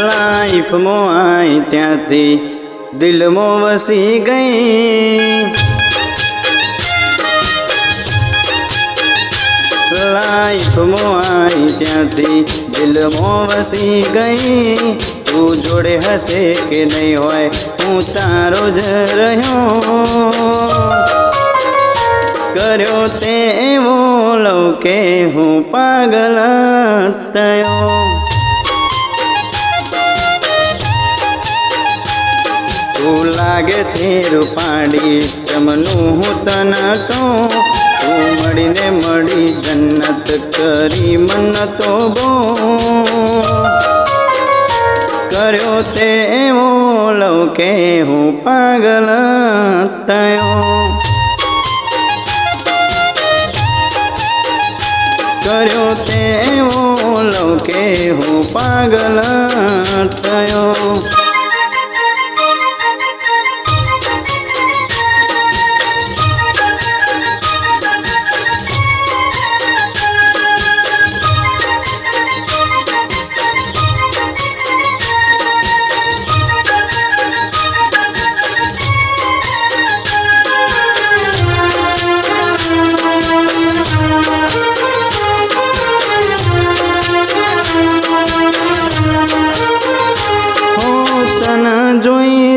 Life मो आई त्याती दिल मो वसी गई। लाइफ मो आई त्याती दिल मो वसी गई। तू जोड़े हसे के नहीं होए हूँ तारो ज रह्यो। कर्यो ते वो लौके हूँ पागल तयो। तू लागे छे रूपाड़ी चमनू हूँ तने कहूं। तू मळीने मળી जन्नत करी मन तो बो। कर्यो ते एवो लौके हूँ पागल तयो। कर्यो ते एवो लौके हूँ पागल तयो।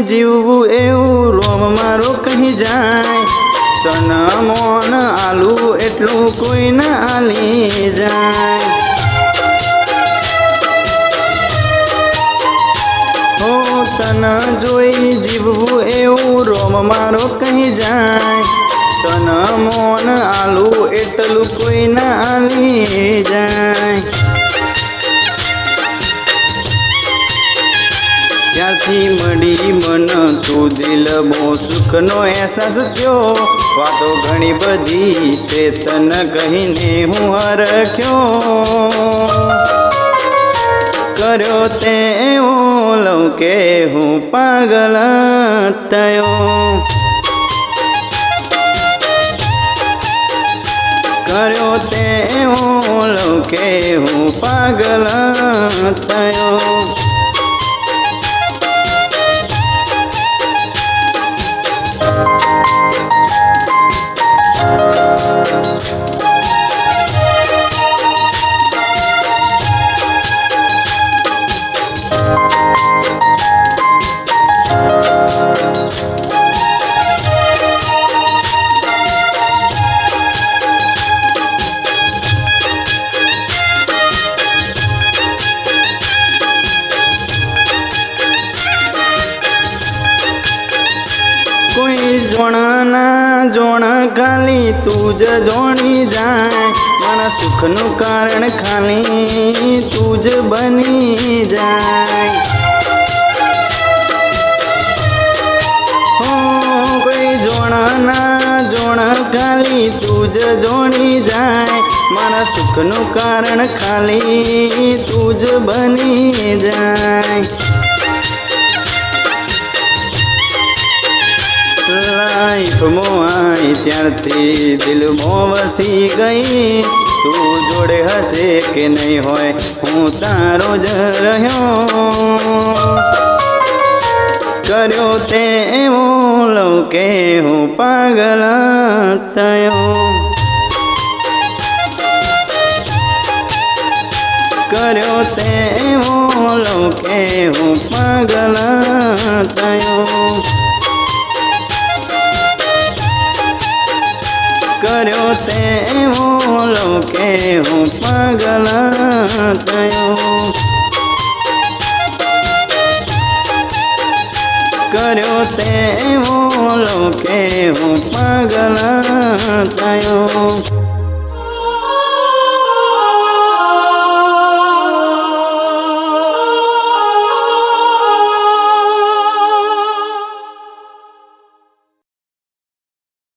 जीवू एवं रोम मारो कहीं जाए। तना मोन आलू एटलू कोई न आली जाए। हो तना जोई जीवू एवं रोम मारो कहीं जाए। तना मोन आलू एटलू कोई न आली जाए। त्याथी मળી मन तू दिल मो सुख नो एहसास थयो। वातो घणी बधी चेतन कहीने हूँ हरख्यो। कर्यो ते एवो लौके हूँ पागल तयो। कर्यो ते एवो लौके हूँ पागल तयो। कोई जोणा ना जोण खाली तूज जोणी जाए। मन सुख नु कारण खाली तूज बनी जाए। हो कोई जोणा ना जोण खाली तूज जोणी जाए। मन सुख नु कारण खाली तूज बनी जाए। लाइफ मो आई त्यारती दिल मो वसी गई। तू जोड़े हसे के नहीं होए हूँ तारो ज रह्यो। कर्यो ते एवो लौके हूँ पागल तयो। कर्यो ते एवो लौके हूँ पागल तयो। कर्यो ते एवो लौके हूँ पागल तयो। कर्यो ते एवो लौके हूँ पागल तयो।